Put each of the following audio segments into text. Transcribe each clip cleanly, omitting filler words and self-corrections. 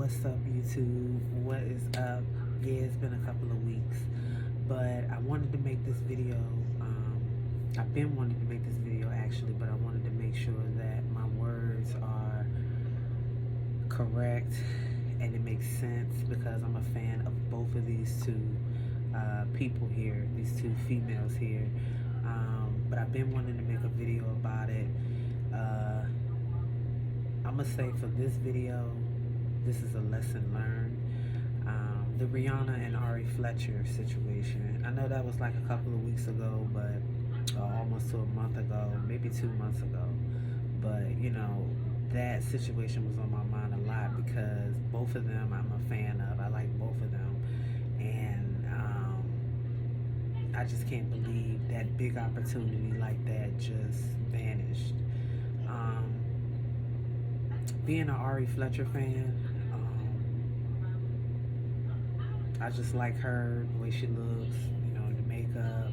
What's up, YouTube? What is up? Yeah, it's been a couple of weeks, but I wanted to make this video. I've been wanting to make this video actually, but I wanted to make sure that my words are correct and it makes sense, because I'm a fan of both of these two people here, these two females here. But I've been wanting to make a video about it. I'm gonna say for this video, this is a lesson learned. The Rihanna and Ari Fletcher situation. I know that was like a couple of weeks ago, but almost to a month ago, maybe 2 months ago. But you know, that situation was on my mind a lot because both of them I'm a fan of. I like both of them, and I just can't believe that big opportunity like that just vanished. Being an Ari Fletcher fan, I just like her, the way she looks, you know, the makeup,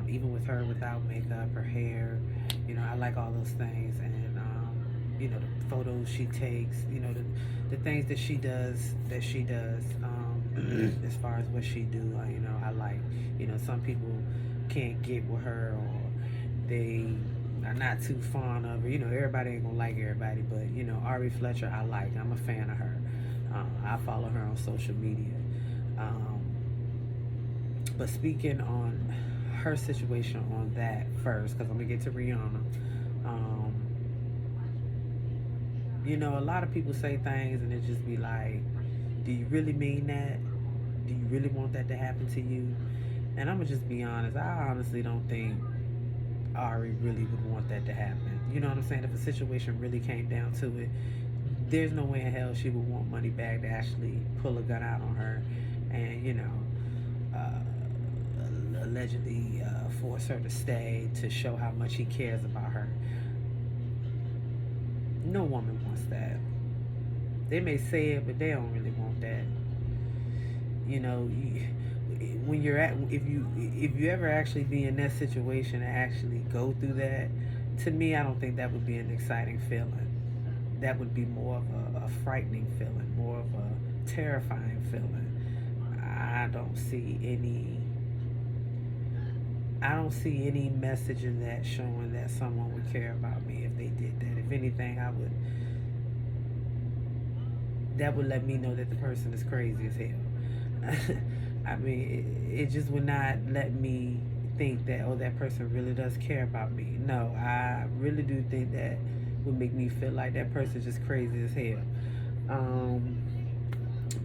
even with her without makeup, her hair, you know, I like all those things. And you know, the photos she takes, you know, the things that she does as far as what she do, you know, I like. You know, some people can't get with her, or they are not too fond of her. You know, everybody ain't gonna like everybody, but you know, Ari Fletcher I like. I'm a fan of her. I follow her on social media. But speaking on her situation on that first, because I'm gonna get to Rihanna. You know, a lot of people say things and it just be like, do you really mean that? Do you really want that to happen to you? And I'm gonna just be honest, I honestly don't think Ari really would want that to happen. You know what I'm saying? If a situation really came down to it, there's no way in hell she would want Moneybagg to actually pull a gun out on her and, you know, allegedly force her to stay to show how much he cares about her. No woman wants that. They may say it, but they don't really want that. You know, when you're at, if you ever actually be in that situation and actually go through that, to me, I don't think that would be an exciting feeling. That would be more of a frightening feeling, more of a terrifying feeling. I don't see any message in that showing that someone would care about me if they did that. If anything, that would let me know that the person is crazy as hell. I mean, it just would not let me think that, oh, that person really does care about me. No, I really do think that would make me feel like that person's just crazy as hell.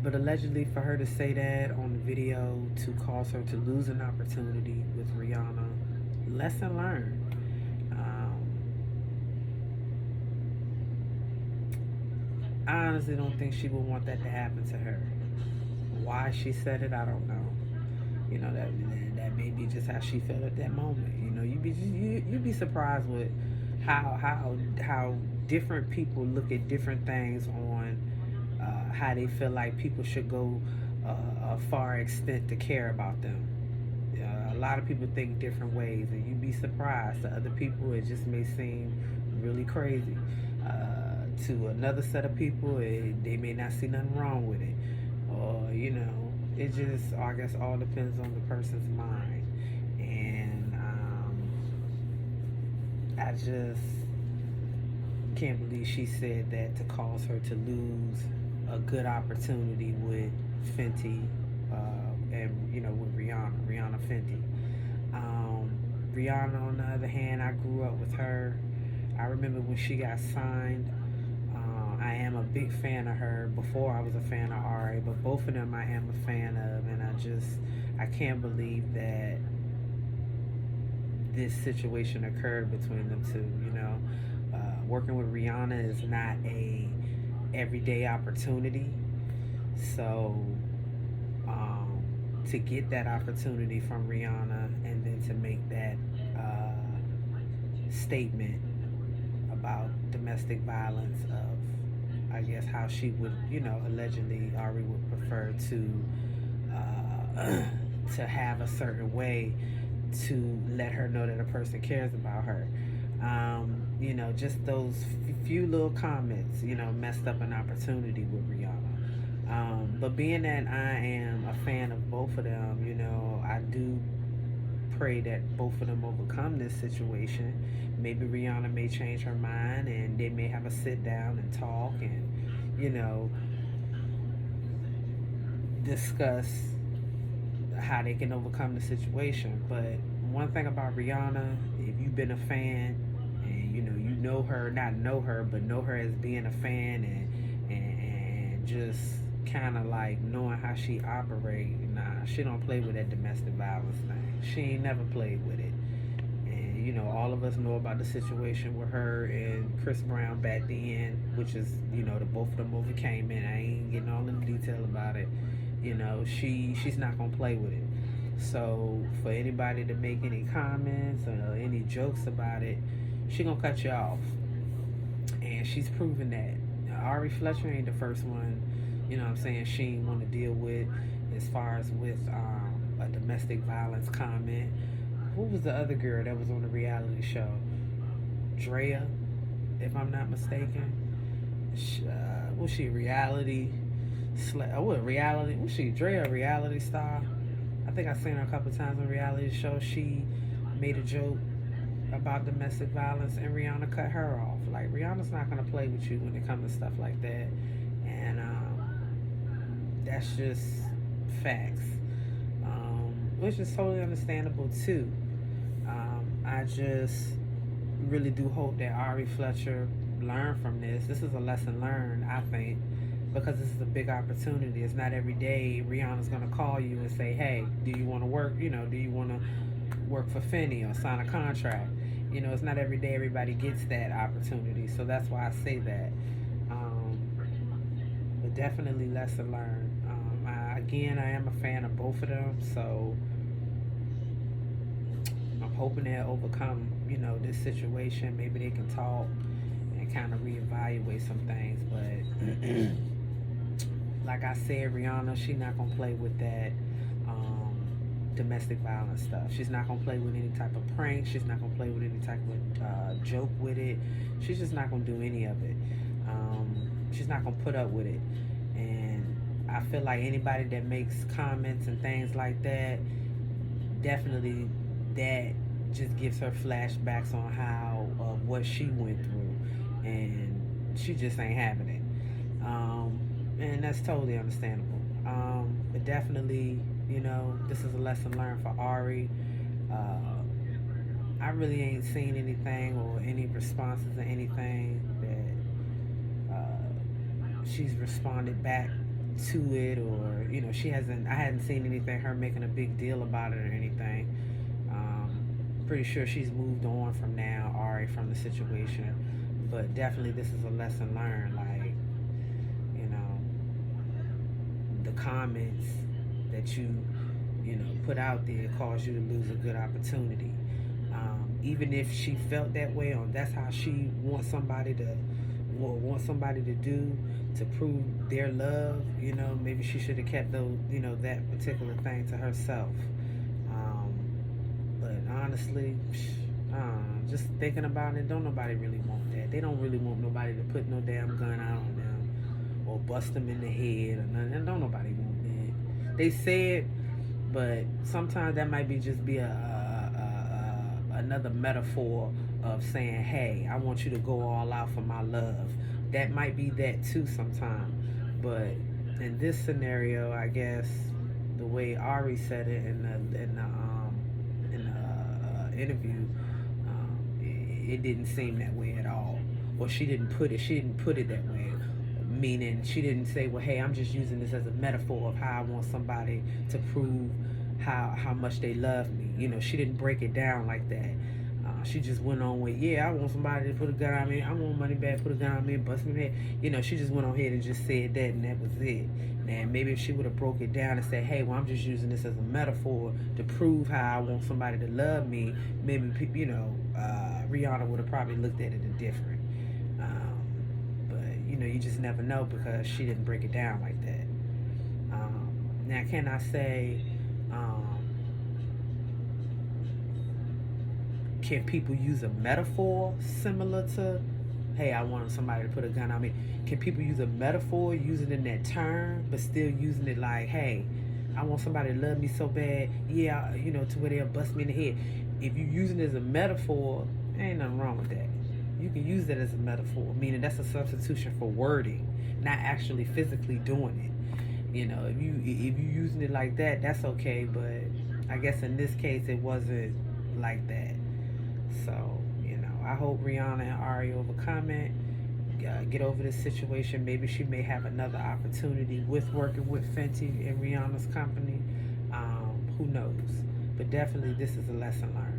But allegedly, for her to say that on the video to cause her to lose an opportunity with Rihanna, lesson learned. I honestly don't think she would want that to happen to her. Why she said it, I don't know. You know, that may be just how she felt at that moment. You know, you'd be surprised with how different people look at different things on how they feel like people should go a far extent to care about them. A lot of people think different ways, and you'd be surprised. To other people, it just may seem really crazy. To another set of people, they may not see nothing wrong with it. Or, you know, it just, I guess, all depends on the person's mind. And I just can't believe she said that to cause her to lose a good opportunity with Fenty, and you know, with Rihanna Fenty. Rihanna, on the other hand, I grew up with her. I remember when she got signed. I am a big fan of her. Before I was a fan of Ari, but both of them I am a fan of, and I can't believe that this situation occurred between them two. You know, working with Rihanna is not a everyday opportunity, so to get that opportunity from Rihanna and then to make that statement about domestic violence, of, I guess, how she would, you know, allegedly Ari would prefer to have a certain way to let her know that a person cares about her. just those few little comments, messed up an opportunity with Rihanna. But being that I am a fan of both of them, I do pray that both of them overcome this situation. Maybe Rihanna may change her mind and they may have a sit down and talk and, you know, discuss how they can overcome the situation. But one thing about Rihanna, if you've been a fan and you know her, not know her, but know her as being a fan and just kind of like knowing how she operates, nah, she don't play with that domestic violence thing. She ain't never played with it. And all of us know about the situation with her and Chris Brown back then, which is the both of them overcame it. I ain't getting all in detail about it. She's not gonna play with it. So for anybody to make any comments or any jokes about it, she gonna cut you off, and she's proven that. Ari Fletcher ain't the first one, what I'm saying, she ain't want to deal with as far as with a domestic violence comment. Who was the other girl that was on the reality show? Drea, if I'm not mistaken. Was she reality? Reality? Was she Drea, a reality star? I think I seen her a couple times on reality show. She made a joke about domestic violence and Rihanna cut her off. Like, Rihanna's not gonna play with you when it comes to stuff like that, and that's just facts, which is totally understandable too. I just really do hope that Ari Fletcher learned from this. This is a lesson learned, I think, because this is a big opportunity. It's not every day Rihanna's gonna call you and say, "Hey, do you want to work? Do you want to work for Finney or sign a contract?" It's not every day everybody gets that opportunity. So that's why I say that. But definitely lesson learned. I am a fan of both of them, so I'm hoping they'll overcome, this situation. Maybe they can talk and kind of reevaluate some things. But like I said, Rihanna, she's not gonna play with that domestic violence stuff. She's not gonna play with any type of prank. She's not gonna play with any type of joke with it. She's just not gonna do any of it. She's not gonna put up with it. And I feel like anybody that makes comments and things like that, definitely that just gives her flashbacks on how what she went through, and she just ain't having it. And that's totally understandable. But definitely, this is a lesson learned for Ari. I really ain't seen anything or any responses or anything that she's responded back to it, or I hadn't seen anything her making a big deal about it or anything. Pretty sure she's moved on from now, Ari, from the situation. But definitely this is a lesson learned. Like, the comments that you put out there caused you to lose a good opportunity. Even if she felt that way, or that's how she wants somebody to do to prove their love, maybe she should have kept those, that particular thing to herself. But honestly, just thinking about it, don't nobody really want that. They don't really want nobody to put no damn gun out on them or bust them in the head or nothing. Don't nobody want that. They say it, but sometimes that might be just be another metaphor of saying, "Hey, I want you to go all out for my love." That might be that too sometimes. But in this scenario, I guess the way Ari said it in the interview, it didn't seem that way at all. Or she didn't put it that way. Meaning she didn't say, "Well, hey, I'm just using this as a metaphor of how I want somebody to prove how much they love me." She didn't break it down like that. She just went on with, "Yeah, I want somebody to put a gun on me. I want money back, put a gun on me, and bust me in the head." She just went on ahead and just said that, and that was it. And maybe if she would have broke it down and said, "Hey, well, I'm just using this as a metaphor to prove how I want somebody to love me," maybe Rihanna would have probably looked at it different. But you just never know because she didn't break it down like that. Now, can I say? can people use a metaphor similar to, hey, I want somebody to put a gun on me? Can people use a metaphor using it in that term, but still using it like, hey, I want somebody to love me so bad, yeah, to where they'll bust me in the head. If you're using it as a metaphor, ain't nothing wrong with that. You can use that as a metaphor, meaning that's a substitution for wording, not actually physically doing it. If you using it like that, that's okay. But I guess in this case, it wasn't like that. So I hope Rihanna and Ari overcome it, get over this situation. Maybe she may have another opportunity with working with Fenty and Rihanna's company. Who knows? But definitely, this is a lesson learned.